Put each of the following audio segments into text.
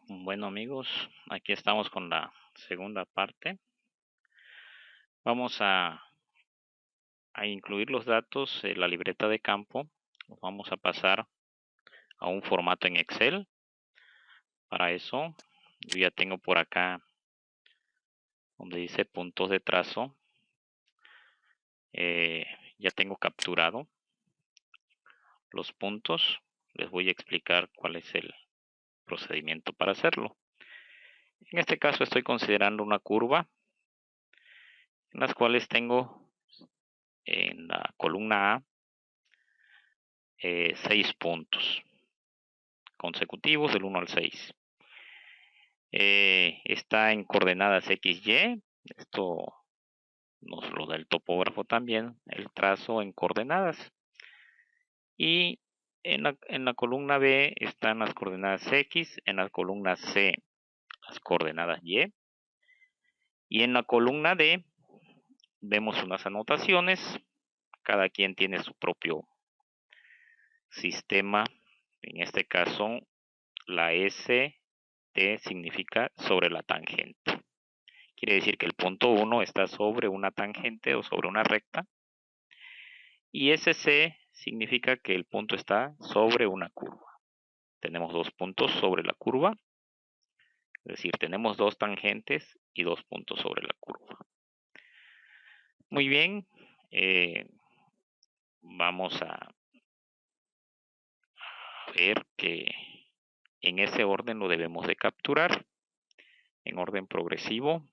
Bueno amigos, aquí estamos con la segunda parte. Vamos a incluir los datos en la libreta de campo. Los vamos a pasar a un formato en Excel. Para eso, yo ya tengo por acá donde dice puntos de trazo. Ya tengo capturado los puntos. Les voy a explicar cuál es el procedimiento para hacerlo. En este caso estoy considerando una curva en las cuales tengo en la columna A 6 puntos consecutivos del 1 al 6. Está en coordenadas XY. Esto nos lo da el topógrafo también, el trazo en coordenadas. Y en la columna B están las coordenadas X, en la columna C las coordenadas Y. Y en la columna D vemos unas anotaciones. Cada quien tiene su propio sistema. En este caso, la ST significa sobre la tangente. Quiere decir que el punto 1 está sobre una tangente o sobre una recta. Y SC significa que el punto está sobre una curva. Tenemos dos puntos sobre la curva. Es decir, tenemos dos tangentes y dos puntos sobre la curva. Muy bien. Vamos a ver que en ese orden lo debemos de capturar. En orden progresivo.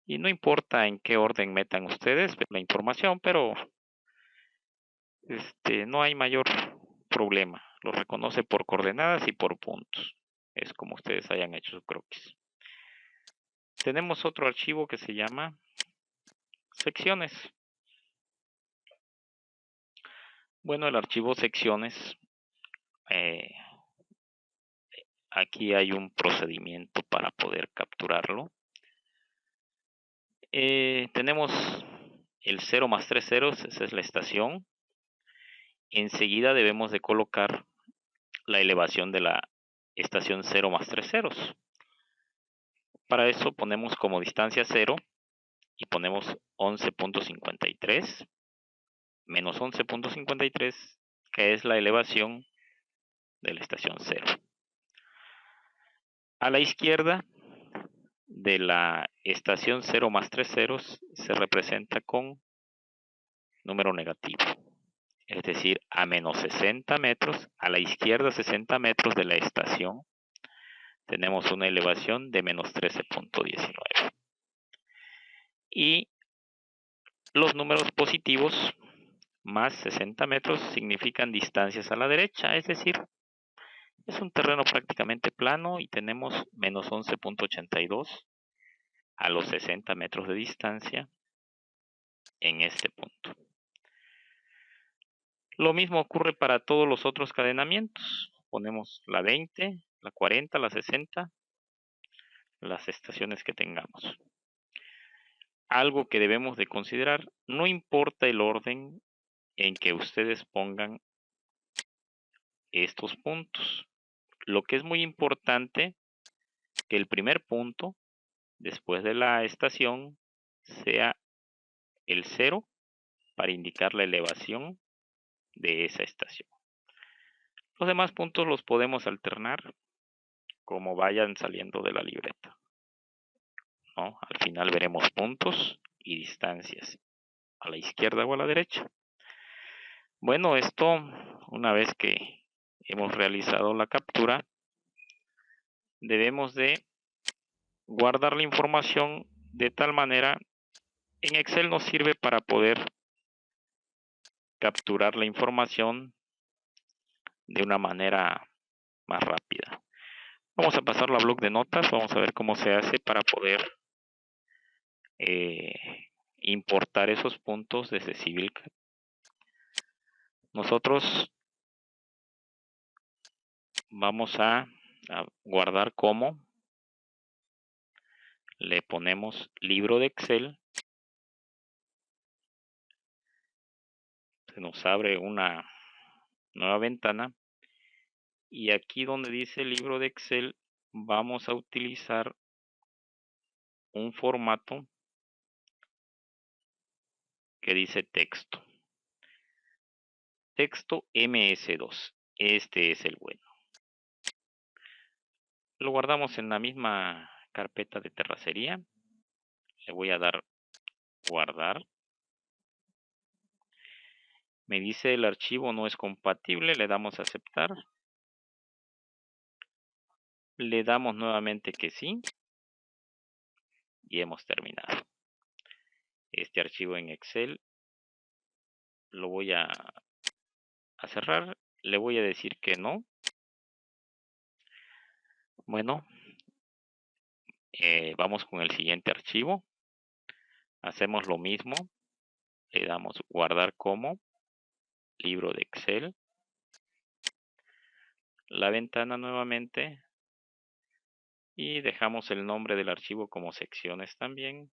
Y no importa en qué orden metan ustedes la información, pero no hay mayor problema. Lo reconoce por coordenadas y por puntos. Es como ustedes hayan hecho su croquis. Tenemos otro archivo que se llama secciones. Bueno, el archivo secciones, aquí hay un procedimiento para poder capturarlo. Tenemos el 0 más 3 ceros, esa es la estación. Enseguida debemos de colocar la elevación de la estación 0 más 3 ceros. Para eso ponemos como distancia 0 y ponemos 11.53 menos 11.53, que es la elevación de la estación 0. A la izquierda de la estación 0 más 3 ceros se representa con número negativo. Es decir, a menos 60 metros, a la izquierda 60 metros de la estación, tenemos una elevación de menos 13.19. Y los números positivos más 60 metros significan distancias a la derecha, es decir, es un terreno prácticamente plano y tenemos menos 11.82 a los 60 metros de distancia en este punto. Lo mismo ocurre para todos los otros cadenamientos. Ponemos la 20, la 40, la 60, las estaciones que tengamos. Algo que debemos de considerar, no importa el orden en que ustedes pongan estos puntos. Lo que es muy importante, que el primer punto después de la estación sea el 0 para indicar la elevación de esa estación. Los demás puntos los podemos alternar como vayan saliendo de la libreta, ¿no? Al final veremos puntos y distancias a la izquierda o a la derecha. Bueno, esto, una vez que hemos realizado la captura, debemos de guardar la información de tal manera. En Excel nos sirve para poder capturar la información de una manera más rápida. Vamos a pasarlo a bloc de notas. Vamos a ver cómo se hace para poder importar esos puntos desde Civilcat. Nosotros vamos a guardar como le ponemos libro de Excel. Se nos abre una nueva ventana. Y aquí donde dice libro de Excel, vamos a utilizar un formato que dice texto. Texto MS2. Este es el bueno. Lo guardamos en la misma carpeta de terracería. Le voy a dar guardar. Me dice el archivo no es compatible. Le damos a aceptar. Le damos nuevamente que sí. Y hemos terminado. Este archivo en Excel lo voy a cerrar. Le voy a decir que no. Bueno, vamos con el siguiente archivo. Hacemos lo mismo. Le damos guardar como libro de Excel. La ventana nuevamente. Y dejamos el nombre del archivo como secciones también.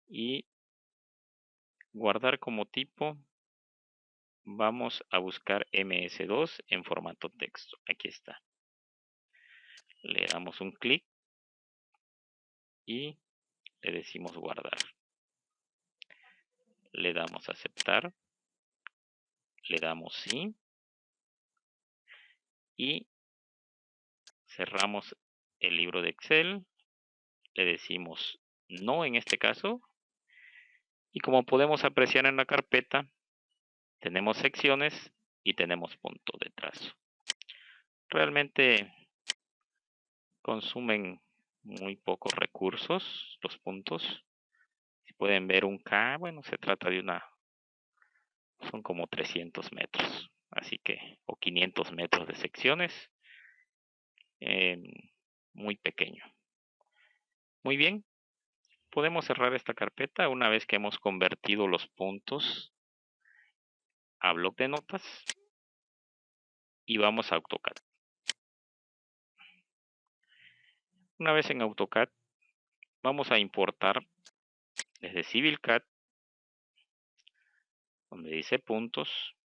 Y guardar como tipo. Vamos a buscar MS2 en formato texto. Aquí está. Le damos un clic. Y le decimos guardar. Le damos a aceptar. Le damos sí. Y cerramos el libro de Excel. Le decimos no en este caso. Y como podemos apreciar en la carpeta, tenemos secciones y tenemos punto de trazo. Realmente consumen muy pocos recursos los puntos. Si pueden ver un K, bueno, se trata de son como 300 metros. Así que, o 500 metros de secciones. Muy pequeño. Muy bien. Podemos cerrar esta carpeta una vez que hemos convertido los puntos a bloc de notas. Y vamos a AutoCAD. Una vez en AutoCAD, vamos a importar desde CivilCAD, donde dice puntos.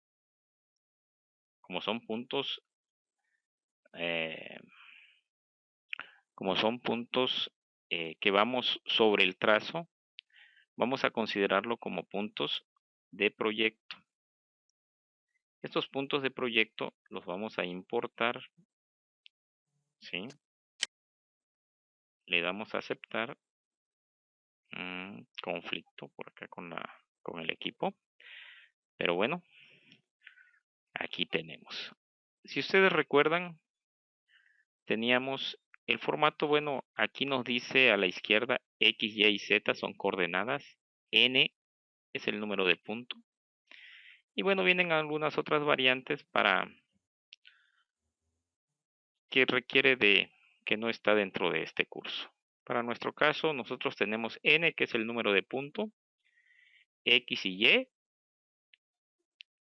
Como son puntos, que vamos sobre el trazo, vamos a considerarlo como puntos de proyecto. Estos puntos de proyecto los vamos a importar. ¿Sí? Le damos a aceptar. Conflicto por acá con el equipo. Pero bueno, aquí tenemos. Si ustedes recuerdan, teníamos el formato, bueno, aquí nos dice a la izquierda X, Y y Z son coordenadas. N es el número de punto. Y bueno, vienen algunas otras variantes para que requiere que no está dentro de este curso. Para nuestro caso, nosotros tenemos N, que es el número de punto, X y Y,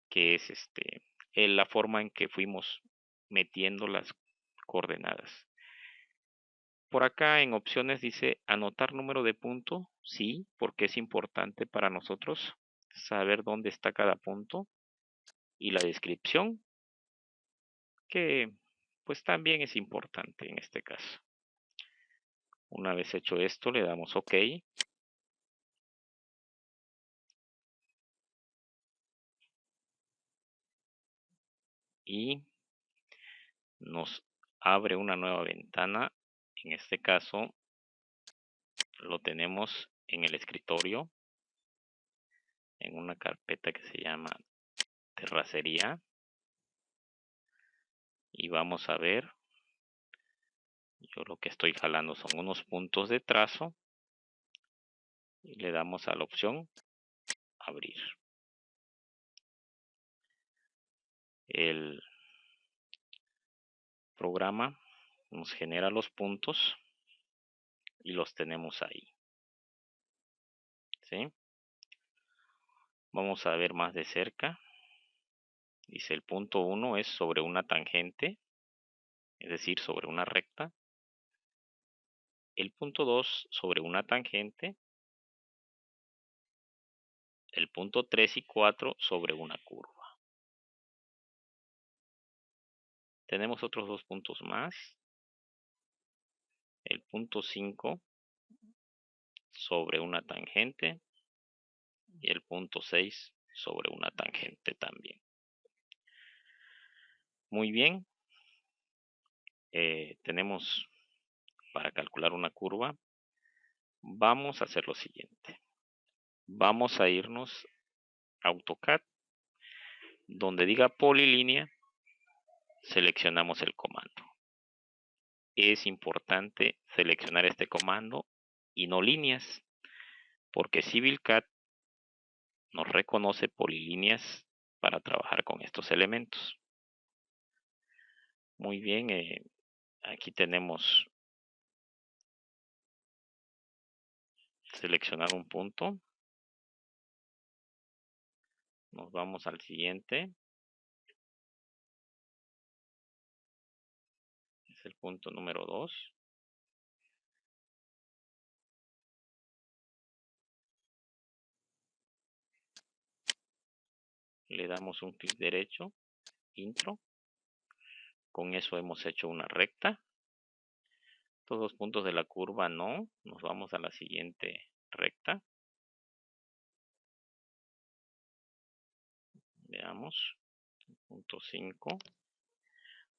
que es la forma en que fuimos metiendo las coordenadas. Por acá en opciones dice anotar número de punto, sí, porque es importante para nosotros saber dónde está cada punto. Y la descripción, que pues también es importante en este caso. Una vez hecho esto, le damos OK. Y nos abre una nueva ventana. En este caso, lo tenemos en el escritorio, en una carpeta que se llama terracería. Y vamos a ver, yo lo que estoy jalando son unos puntos de trazo. Y le damos a la opción abrir. El programa nos genera los puntos y los tenemos ahí. ¿Sí? Vamos a ver más de cerca. Dice el punto 1 es sobre una tangente, es decir, sobre una recta. el punto 2 sobre una tangente, el punto 3 y 4 sobre una curva. Tenemos otros dos puntos más. El punto 5 sobre una tangente y el punto 6 sobre una tangente también. Muy bien. Tenemos para calcular una curva. Vamos a hacer lo siguiente. Vamos a irnos a AutoCAD. Donde diga polilínea, seleccionamos el comando. Es importante seleccionar este comando y no líneas, porque CivilCAD nos reconoce polilíneas para trabajar con estos elementos. Muy bien, aquí tenemos seleccionado un punto. Nos vamos al siguiente. Es el punto número 2. Le damos un clic derecho, intro. Con eso hemos hecho una recta. Todos los puntos de la curva no. Nos vamos a la siguiente recta. Veamos. Punto 5.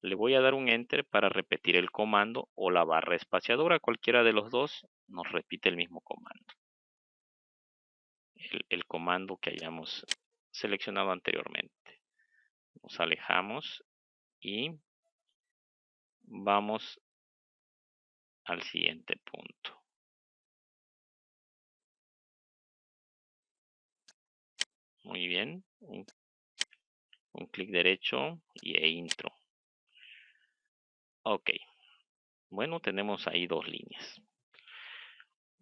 Le voy a dar un enter para repetir el comando o la barra espaciadora. Cualquiera de los dos nos repite el mismo comando. El comando que hayamos seleccionado anteriormente. Nos alejamos y vamos al siguiente punto. Muy bien. Un clic derecho y intro. Ok. Bueno, tenemos ahí dos líneas.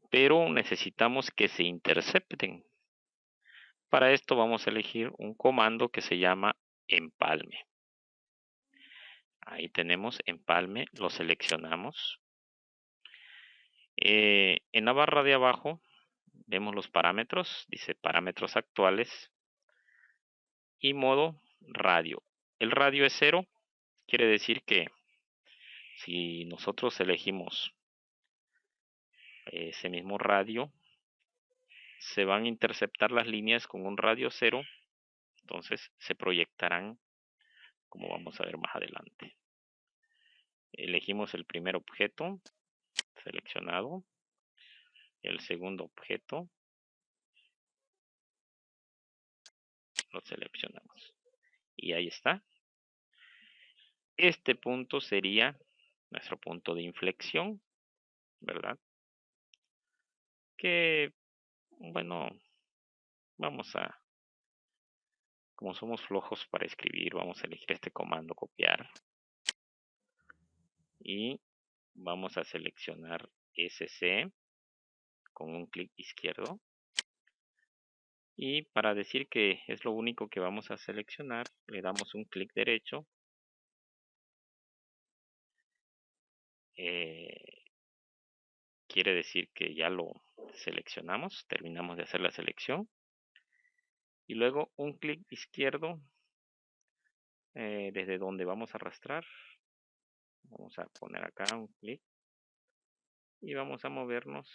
Pero necesitamos que se intercepten. Para esto vamos a elegir un comando que se llama empalme. Ahí tenemos empalme, lo seleccionamos. En la barra de abajo vemos los parámetros, dice parámetros actuales y modo radio. El radio es 0, quiere decir que si nosotros elegimos ese mismo radio, se van a interceptar las líneas con un radio 0, entonces se proyectarán como vamos a ver más adelante. Elegimos el primer objeto seleccionado, el segundo objeto lo seleccionamos y ahí está. Este punto sería nuestro punto de inflexión, ¿verdad? Que, bueno, vamos a, como somos flojos para escribir, vamos a elegir este comando, copiar. Y vamos a seleccionar SC con un clic izquierdo. Y para decir que es lo único que vamos a seleccionar, le damos un clic derecho. Quiere decir que ya lo seleccionamos, terminamos de hacer la selección. Y luego un clic izquierdo desde donde vamos a arrastrar. Vamos a poner acá un clic. Y vamos a movernos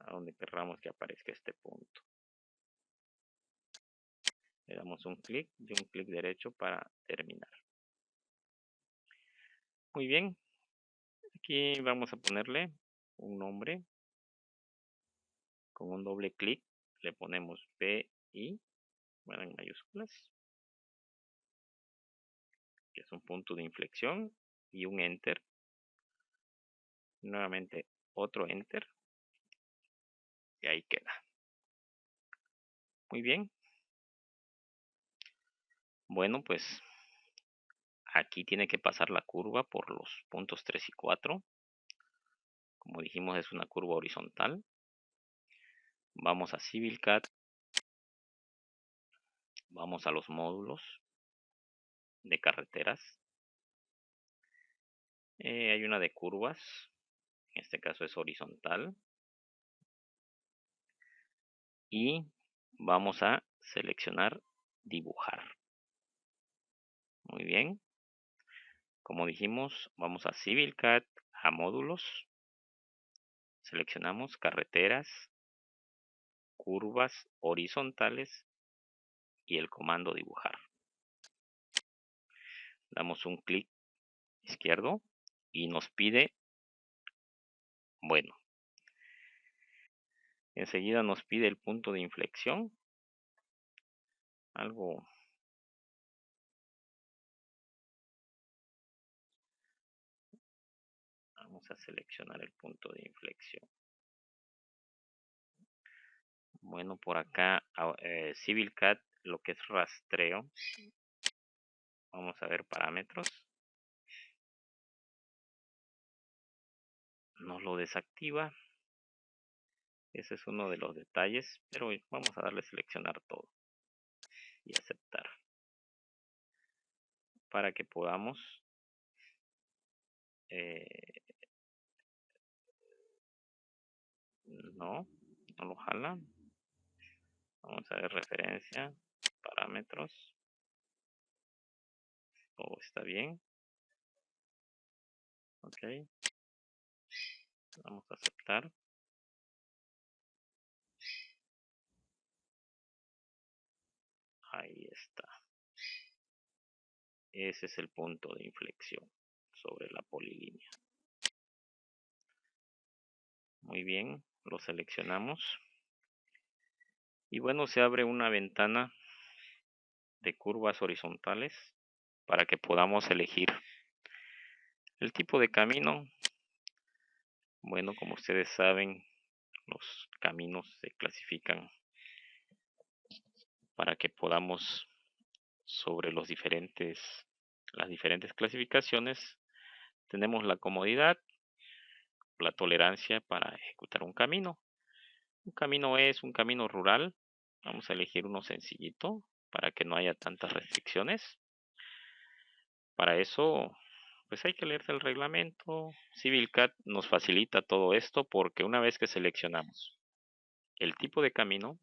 a donde querramos que aparezca este punto. Le damos un clic y un clic derecho para terminar. Muy bien. Aquí vamos a ponerle un nombre. Con un doble clic le ponemos PI, bueno, en mayúsculas, que es un punto de inflexión, y un enter. Nuevamente otro enter. Y ahí queda. Muy bien. Bueno, pues aquí tiene que pasar la curva por los puntos 3 y 4. Como dijimos, es una curva horizontal. Vamos a CivilCAD. Vamos a los módulos de carreteras. Hay una de curvas. En este caso es horizontal. Y vamos a seleccionar dibujar. Muy bien. Como dijimos, vamos a CivilCAD, a módulos. Seleccionamos carreteras, curvas horizontales y el comando dibujar. Damos un clic izquierdo y nos pide, bueno, enseguida nos pide el punto de inflexión. Algo vamos a seleccionar el punto de inflexión. Bueno, por acá CivilCAD, lo que es rastreo. Vamos a ver parámetros. Nos lo desactiva. Ese es uno de los detalles, pero vamos a darle seleccionar todo y aceptar para que podamos no lo jala. Vamos a ver referencia, parámetros, todo está bien. Ok, vamos a aceptar. Ahí está. Ese es el punto de inflexión sobre la polilínea. Muy bien, lo seleccionamos. Y bueno, se abre una ventana de curvas horizontales para que podamos elegir el tipo de camino. Bueno, como ustedes saben, los caminos se clasifican para que podamos sobre las diferentes clasificaciones. Tenemos la comodidad, la tolerancia para ejecutar un camino. Un camino es un camino rural. Vamos a elegir uno sencillito para que no haya tantas restricciones. Para eso, pues hay que leerse el reglamento. CivilCAD nos facilita todo esto porque una vez que seleccionamos el tipo de camino,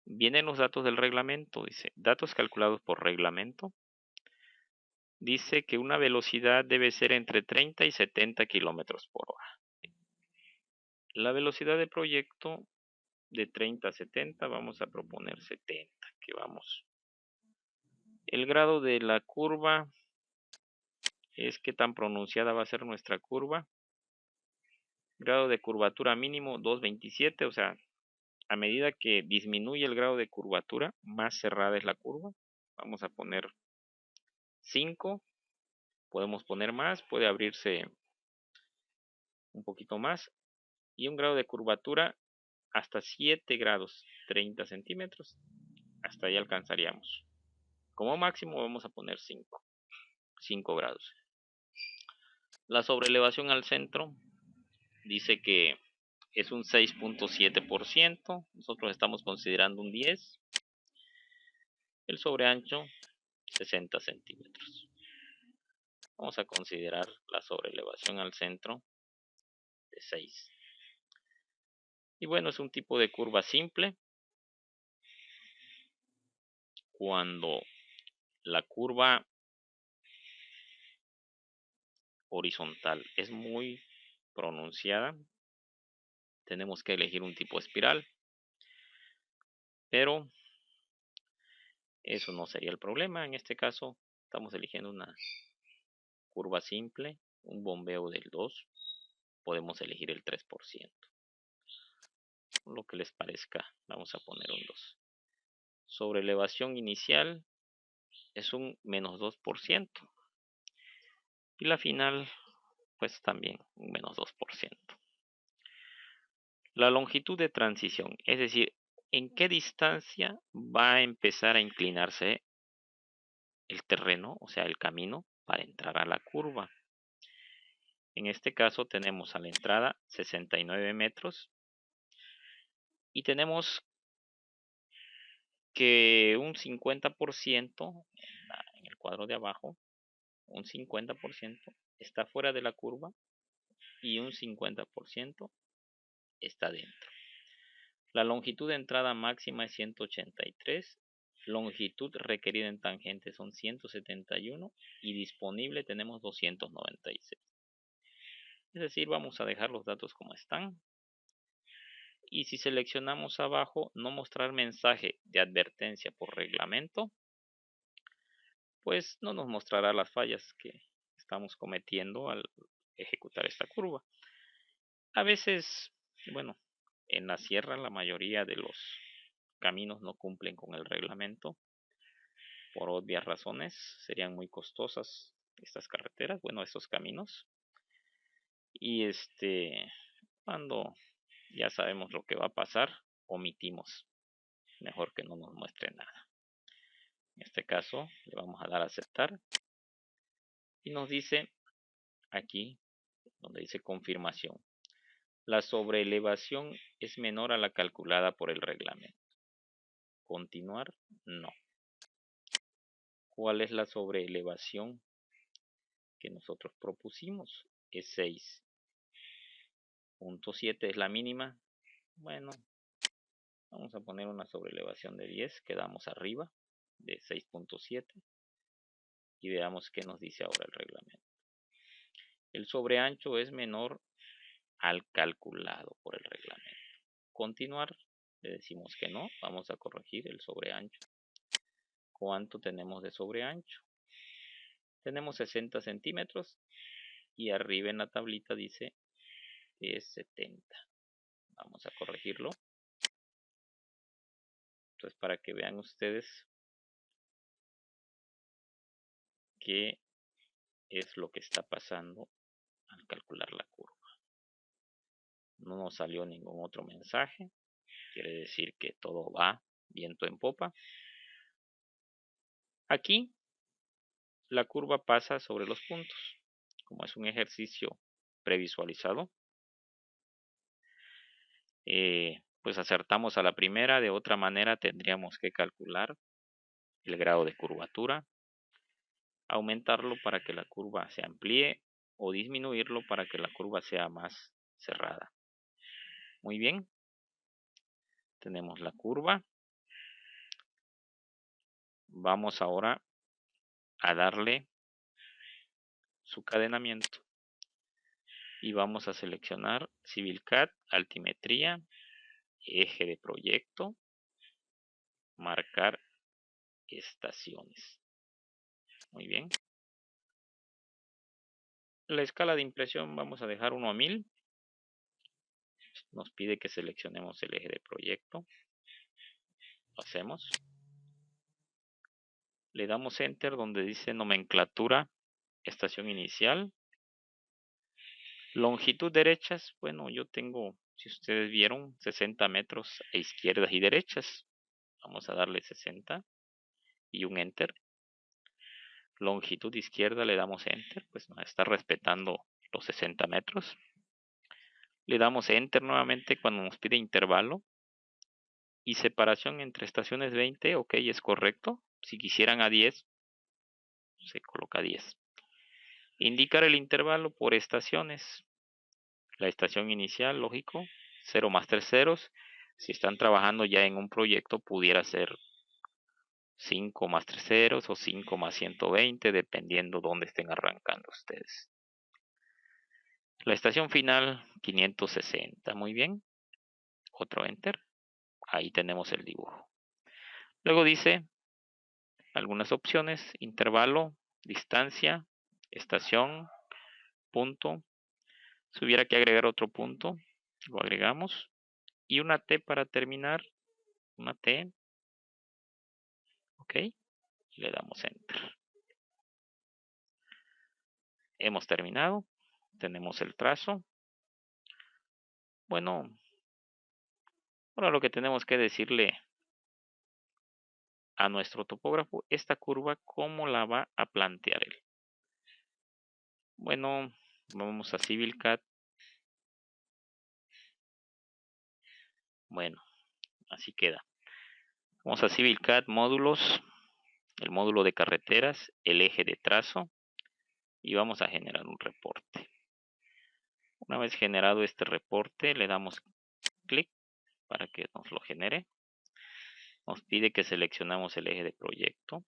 vienen los datos del reglamento. Dice, datos calculados por reglamento. Dice que una velocidad debe ser entre 30 y 70 kilómetros por hora. La velocidad de proyecto de 30 a 70, vamos a proponer 70, que vamos. El grado de la curva es qué tan pronunciada va a ser nuestra curva. Grado de curvatura mínimo 227, o sea, a medida que disminuye el grado de curvatura, más cerrada es la curva. Vamos a poner 5, podemos poner más, puede abrirse un poquito más. Y un grado de curvatura hasta 7 grados, 30 centímetros. Hasta ahí alcanzaríamos. Como máximo vamos a poner 5 grados. La sobrelevación al centro dice que es un 6.7%. Nosotros estamos considerando un 10%. El sobreancho 60 centímetros. Vamos a considerar la sobrelevación al centro de 6. Y bueno, es un tipo de curva simple. Cuando la curva horizontal es muy pronunciada, tenemos que elegir un tipo espiral, pero eso no sería el problema. En este caso estamos eligiendo una curva simple, un bombeo del 2, podemos elegir el 3%, lo que les parezca. Vamos a poner un 2. Sobre elevación inicial es un menos 2%, y la final pues también un menos 2%. La longitud de transición, es decir, en qué distancia va a empezar a inclinarse el terreno, o sea, el camino, para entrar a la curva. En este caso tenemos a la entrada 69 metros y tenemos que un 50% en el cuadro de abajo, un 50% está fuera de la curva y un 50% está dentro. La longitud de entrada máxima es 183, longitud requerida en tangente son 171 y disponible tenemos 296. Es decir, vamos a dejar los datos como están. Y si seleccionamos abajo no mostrar mensaje de advertencia por reglamento, pues no nos mostrará las fallas que estamos cometiendo al ejecutar esta curva. A veces, bueno, en la sierra la mayoría de los caminos no cumplen con el reglamento por obvias razones. Serían muy costosas estas carreteras, bueno, estos caminos. Y cuando ya sabemos lo que va a pasar, omitimos. Mejor que no nos muestre nada. En este caso le vamos a dar a aceptar y nos dice aquí donde dice confirmación, la sobreelevación es menor a la calculada por el reglamento. Continuar, no. ¿Cuál es la sobreelevación que nosotros propusimos? Es 6.7, es la mínima. Bueno, vamos a poner una sobreelevación de 10, quedamos arriba de 6.7 y veamos qué nos dice ahora el reglamento. El sobreancho es menor al calculado por el reglamento. Continuar, le decimos que no, vamos a corregir el sobreancho. ¿Cuánto tenemos de sobreancho? Tenemos 60 centímetros y arriba en la tablita dice que es 70. Vamos a corregirlo. Entonces, para que vean ustedes qué es lo que está pasando al calcular la curva. No nos salió ningún otro mensaje. Quiere decir que todo va viento en popa. Aquí la curva pasa sobre los puntos. Como es un ejercicio previsualizado, pues acertamos a la primera. De otra manera tendríamos que calcular el grado de curvatura, aumentarlo para que la curva se amplíe o disminuirlo para que la curva sea más cerrada. Muy bien, tenemos la curva. Vamos ahora a darle su cadenamiento y vamos a seleccionar CivilCAD, altimetría, eje de proyecto, marcar estaciones. Muy bien. La escala de impresión vamos a dejar 1 a 1000. Nos pide que seleccionemos el eje de proyecto. Lo hacemos. Le damos Enter donde dice nomenclatura, estación inicial. Longitud derechas. Bueno, yo tengo, si ustedes vieron, 60 metros a izquierdas y derechas. Vamos a darle 60 y un Enter. Longitud izquierda le damos Enter, pues nos está respetando los 60 metros. Le damos Enter nuevamente cuando nos pide intervalo. Y separación entre estaciones 20, ok, es correcto. Si quisieran a 10, se coloca 10. Indicar el intervalo por estaciones. La estación inicial, lógico, 0 más 3 ceros. Si están trabajando ya en un proyecto, pudiera ser 5 más 3 ceros o 5 más 120, dependiendo dónde estén arrancando ustedes. La estación final, 560. Muy bien. Otro Enter. Ahí tenemos el dibujo. Luego dice algunas opciones: intervalo, distancia, estación, punto. Si hubiera que agregar otro punto, lo agregamos. Y una T para terminar. Una T. Ok. Le damos Enter. Hemos terminado. Tenemos el trazo. Bueno, ahora lo que tenemos que decirle a nuestro topógrafo, esta curva, ¿cómo la va a plantear él? Bueno, vamos a CivilCAD. Bueno, así queda. Vamos a CivilCAD, módulos, el módulo de carreteras, el eje de trazo y vamos a generar un reporte. Una vez generado este reporte, le damos clic para que nos lo genere. Nos pide que seleccionamos el eje de proyecto.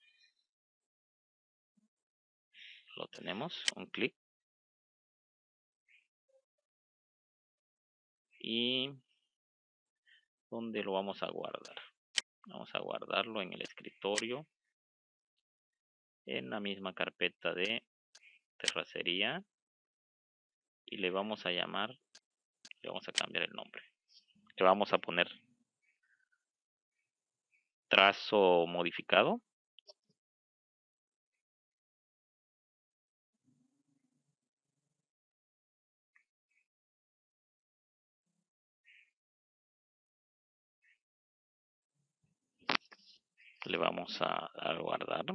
Lo tenemos, un clic. Y ¿dónde lo vamos a guardar? Vamos a guardarlo en el escritorio, en la misma carpeta de terracería. Y le vamos a llamar, le vamos a cambiar el nombre. Le vamos a poner trazo modificado. Le vamos a guardar.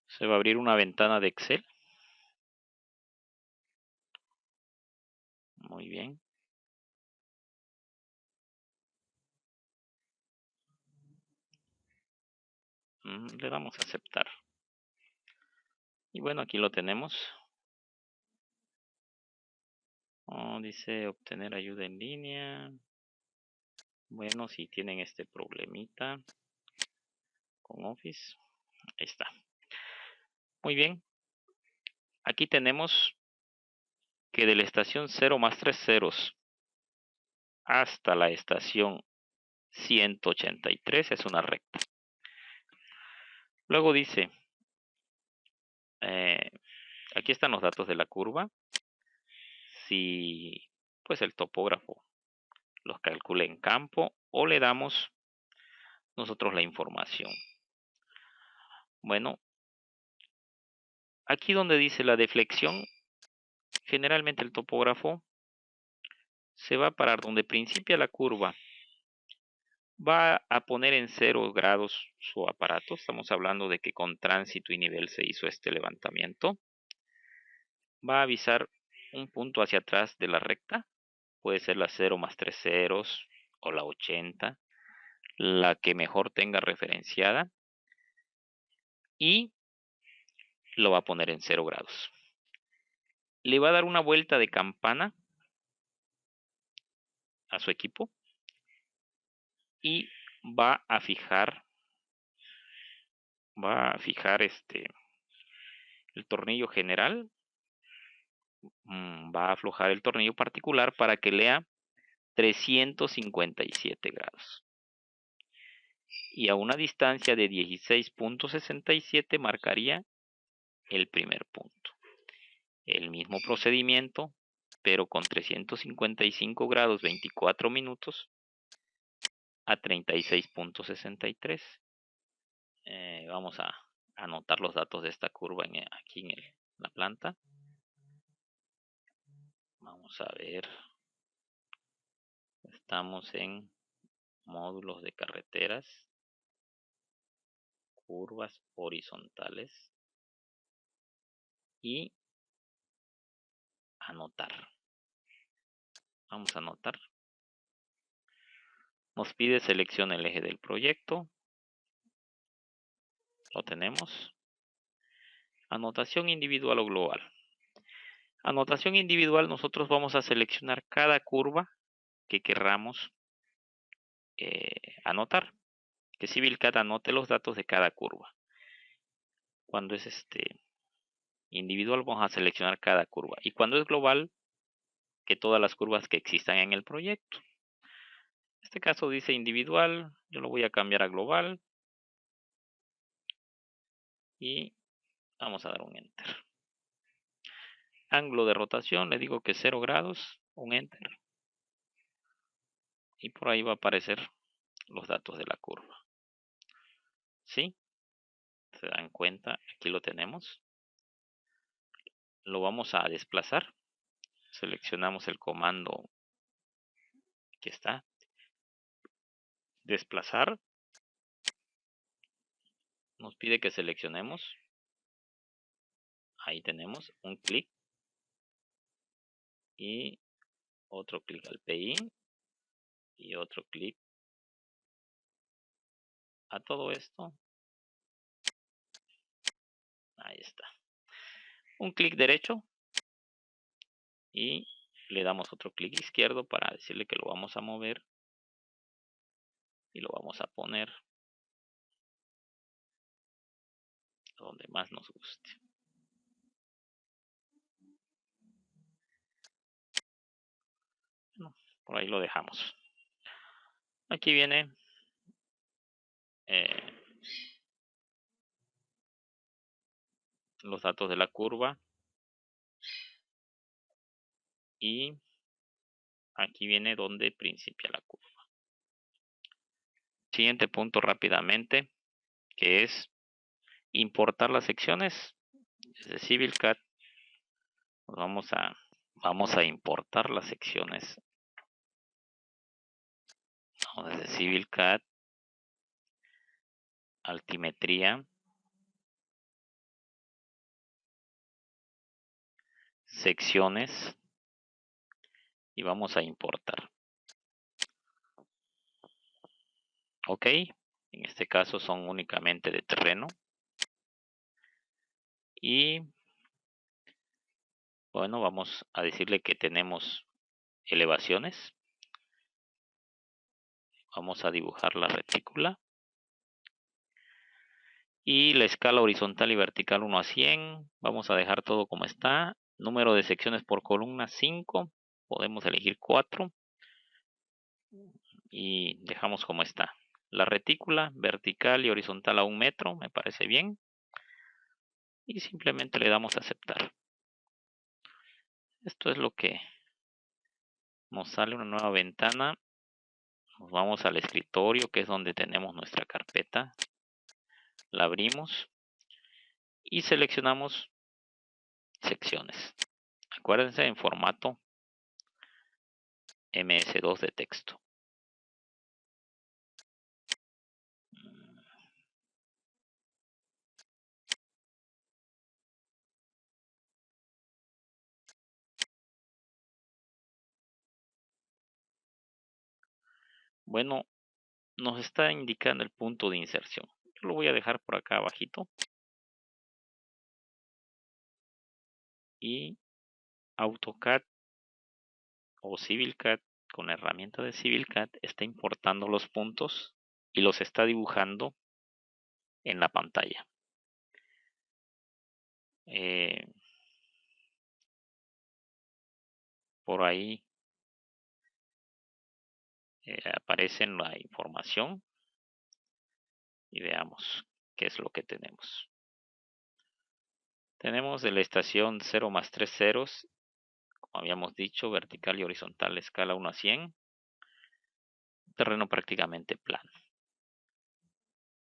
Se va a abrir una ventana de Excel. Muy bien. Le damos a aceptar. Y bueno, aquí lo tenemos. Dice obtener ayuda en línea. Bueno, si tienen este problemita con Office, ahí está. Muy bien. Aquí tenemos que de la estación 0 más 3 ceros hasta la estación 183 es una recta. Luego dice, aquí están los datos de la curva. Si pues el topógrafo los calcula en campo o le damos nosotros la información. Bueno, aquí donde dice la deflexión, generalmente el topógrafo se va a parar donde principia la curva. Va a poner en 0 grados su aparato. Estamos hablando de que con tránsito y nivel se hizo este levantamiento. Va a avisar un punto hacia atrás de la recta. Puede ser la 0 más 3 ceros o la 80. La que mejor tenga referenciada. Y lo va a poner en 0 grados. Le va a dar una vuelta de campana a su equipo. Y va a fijar el tornillo general. Va a aflojar el tornillo particular para que lea 357 grados. Y a una distancia de 16.67 marcaría el primer punto. El mismo procedimiento, pero con 355 grados 24 minutos a 36.63. Vamos a anotar los datos de esta curva aquí en la planta. Vamos a ver. Estamos en módulos de carreteras, curvas horizontales y anotar. Vamos a anotar. Nos pide selecciona el eje del proyecto. Lo tenemos. Anotación individual o global. Anotación individual, nosotros vamos a seleccionar cada curva que querramos anotar. Que CivilCAD anote los datos de cada curva. Cuando es individual, vamos a seleccionar cada curva. Y cuando es global, que todas las curvas que existan en el proyecto. En este caso dice individual, yo lo voy a cambiar a global. Y vamos a dar un enter. Ángulo de rotación, le digo que 0 grados, un enter. Y por ahí va a aparecer los datos de la curva. ¿Sí? Se dan cuenta, aquí lo tenemos. Lo vamos a desplazar. Seleccionamos el comando que está. Desplazar. Nos pide que seleccionemos. Ahí tenemos un clic. Y otro clic al PI. Y otro clic a todo esto. Ahí está. un clic derecho y le damos otro clic izquierdo para decirle que lo vamos a mover y lo vamos a poner donde más nos guste. Bueno, por ahí lo dejamos. Aquí viene los datos de la curva y aquí viene donde principia la curva. Siguiente punto rápidamente, que es importar las secciones. Desde CivilCAD vamos a importar las secciones. Desde CivilCAD, altimetría, secciones y vamos a importar. Ok, en este caso son únicamente de terreno. Y bueno, vamos a decirle que tenemos elevaciones. Vamos a dibujar la retícula. Y la escala horizontal y vertical 1 a 100. Vamos a dejar todo como está. Número de secciones por columna 5. Podemos elegir 4. Y dejamos como está. La retícula vertical y horizontal a 1 metro. Me parece bien. Y simplemente le damos a aceptar. Esto es lo que nos sale, una nueva ventana. Nos vamos al escritorio, que es donde tenemos nuestra carpeta. La abrimos y seleccionamos secciones. Acuérdense, en formato MS2 de texto. Bueno, nos está indicando el punto de inserción. Yo lo voy a dejar por acá abajito. Y AutoCAD o CivilCAD, con la herramienta de CivilCAD, está importando los puntos y los está dibujando en la pantalla. Por ahí aparece la información y veamos qué es lo que tenemos. Tenemos de la estación 0 más 3 ceros, como habíamos dicho, vertical y horizontal, escala 1 a 100. Terreno prácticamente plano.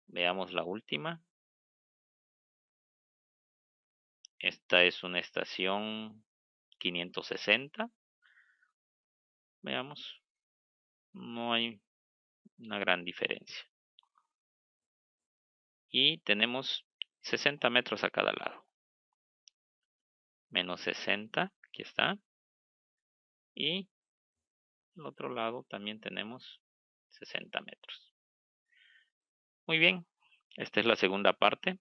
Veamos la última. Esta es una estación 560. Veamos. No hay una gran diferencia. Y tenemos 60 metros a cada lado. Menos 60, aquí está. Y al otro lado también tenemos 60 metros. Muy bien, esta es la segunda parte.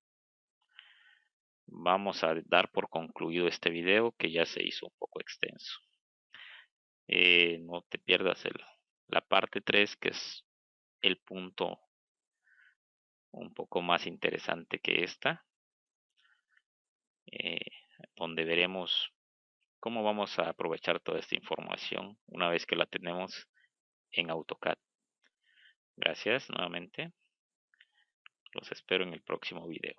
Vamos a dar por concluido este video, que ya se hizo un poco extenso. No te pierdas la parte 3, que es el punto un poco más interesante que esta, donde veremos cómo vamos a aprovechar toda esta información una vez que la tenemos en AutoCAD. Gracias nuevamente. Los espero en el próximo video.